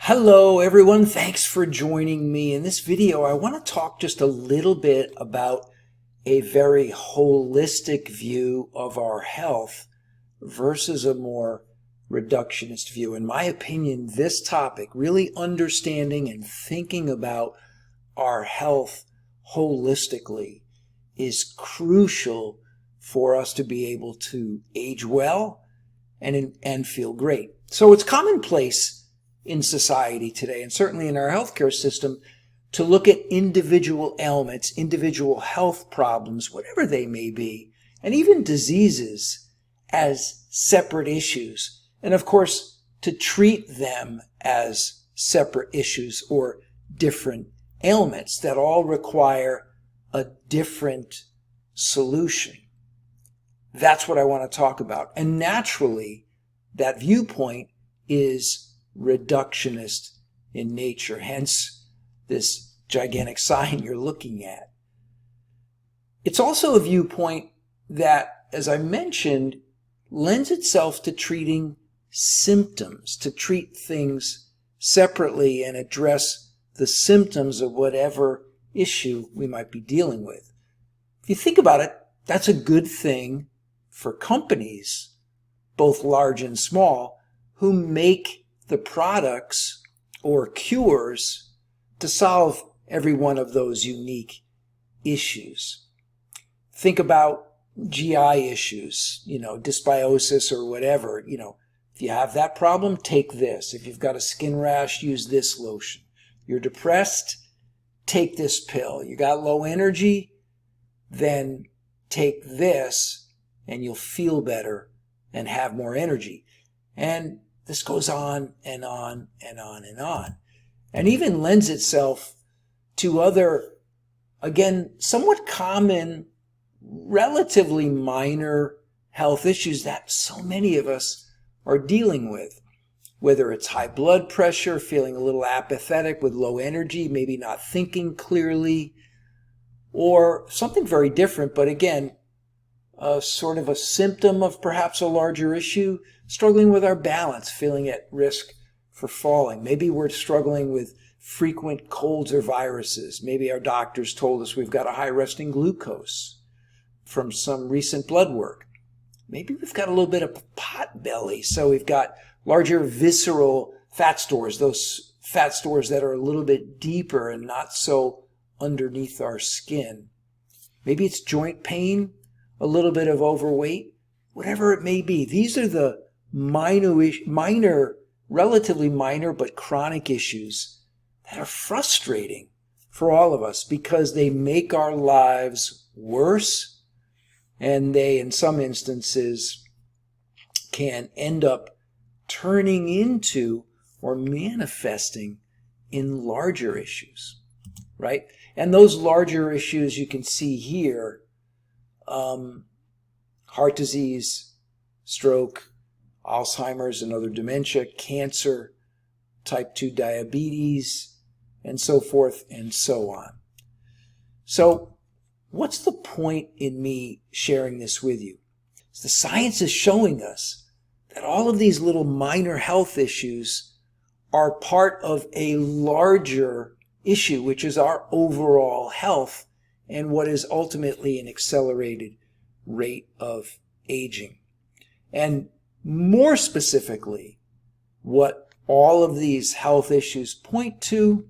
Hello everyone, thanks for joining me. In this video, I want to talk just a little bit about a very holistic view of our health versus a more reductionist view. In my opinion, this topic, really understanding and thinking about our health holistically, is crucial for us to be able to age well and feel great. So it's commonplace in society today, and certainly in our healthcare system, to look at individual ailments, individual health problems, whatever they may be, and even diseases as separate issues. And of course, to treat them as separate issues or different ailments that all require a different solution. That's what I want to talk about. And naturally, that viewpoint is reductionist in nature, hence this gigantic sign you're looking at. It's also a viewpoint that, as I mentioned, lends itself to treating symptoms, to treat things separately and address the symptoms of whatever issue we might be dealing with. If you think about it, that's a good thing for companies, both large and small, who make the products or cures to solve every one of those unique issues. Think about GI issues, dysbiosis or whatever. If you have that problem, take this. If you've got a skin rash, use this lotion. You're depressed, take this pill. You got low energy, then take this and you'll feel better and have more energy. And this goes on and on and on and on. And even lends itself to other, again, somewhat common, relatively minor health issues that so many of us are dealing with. Whether it's high blood pressure, feeling a little apathetic with low energy, maybe not thinking clearly, or something very different, but again, sort of a symptom of perhaps a larger issue, struggling with our balance, feeling at risk for falling. Maybe we're struggling with frequent colds or viruses. Maybe our doctors told us we've got a high resting glucose from some recent blood work. Maybe we've got a little bit of pot belly, so we've got larger visceral fat stores, those fat stores that are a little bit deeper and not so underneath our skin. Maybe it's joint pain, a little bit of overweight, whatever it may be. These are the minor, relatively minor, but chronic issues that are frustrating for all of us because they make our lives worse, and they, in some instances, can end up turning into or manifesting in larger issues, right? And those larger issues you can see here, heart disease, stroke, Alzheimer's and other dementia, cancer, type 2 diabetes, and so forth and so on. So what's the point in me sharing this with you? The science is showing us that all of these little minor health issues are part of a larger issue, which is our overall health and what is ultimately an accelerated rate of aging. And more specifically, what all of these health issues point to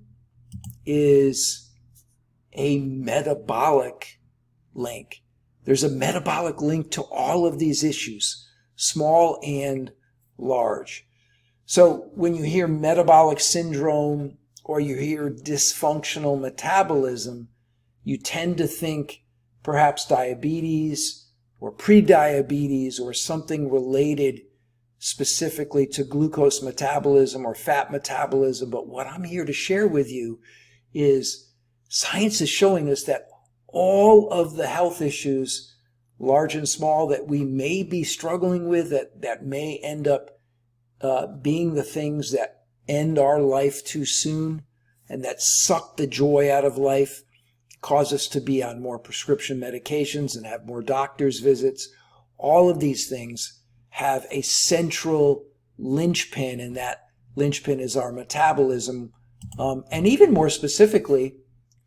is a metabolic link. There's a metabolic link to all of these issues, small and large. So when you hear metabolic syndrome or you hear dysfunctional metabolism, you tend to think perhaps diabetes or prediabetes or something related specifically to glucose metabolism or fat metabolism. But what I'm here to share with you is science is showing us that all of the health issues, large and small, that we may be struggling with, that may end up being the things that end our life too soon and that suck the joy out of life, cause us to be on more prescription medications and have more doctor's visits. All of these things have a central linchpin in that linchpin is our metabolism. And even more specifically,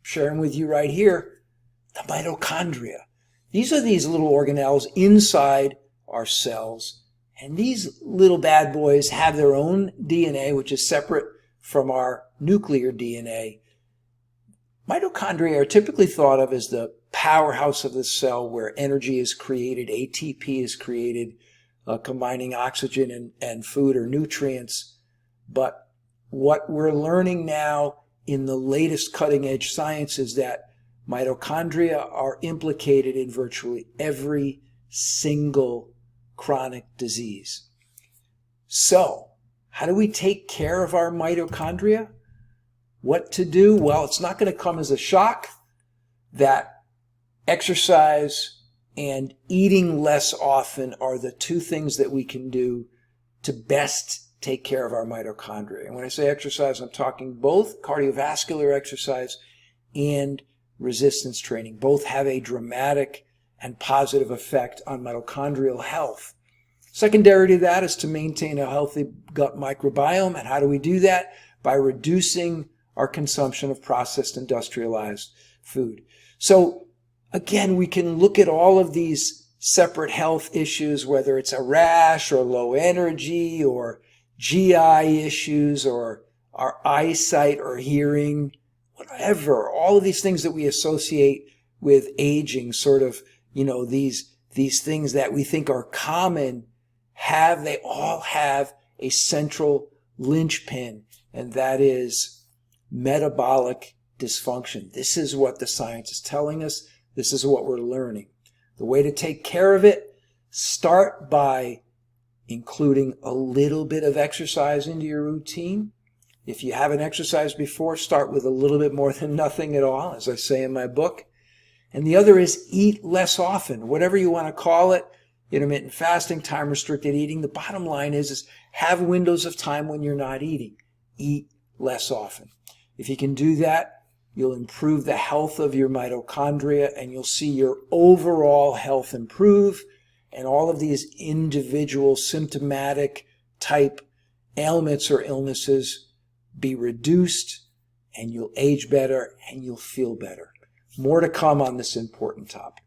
sharing with you right here, the mitochondria. These are these little organelles inside our cells. And these little bad boys have their own DNA, which is separate from our nuclear DNA. Mitochondria are typically thought of as the powerhouse of the cell where energy is created, ATP is created, combining oxygen and food or nutrients. But what we're learning now in the latest cutting edge science is that mitochondria are implicated in virtually every single chronic disease. So, how do we take care of our mitochondria? What to do? Well, it's not going to come as a shock that exercise and eating less often are the two things that we can do to best take care of our mitochondria. And when I say exercise, I'm talking both cardiovascular exercise and resistance training. Both have a dramatic and positive effect on mitochondrial health. Secondary to that is to maintain a healthy gut microbiome. And how do we do that? By reducing our consumption of processed industrialized food. So again, we can look at all of these separate health issues, whether it's a rash or low energy or GI issues or our eyesight or hearing, whatever, all of these things that we associate with aging, sort of, these things that we think are common, they all have a central linchpin, and that is metabolic dysfunction. This is what the science is telling us. This is what we're learning. The way to take care of it, start by including a little bit of exercise into your routine. If you haven't exercised before, start with a little bit more than nothing at all, as I say in my book. And the other is eat less often, whatever you want to call it, intermittent fasting, time-restricted eating. The bottom line is have windows of time when you're not eating. Eat less often. If you can do that, you'll improve the health of your mitochondria and you'll see your overall health improve and all of these individual symptomatic type ailments or illnesses be reduced, and you'll age better and you'll feel better. More to come on this important topic.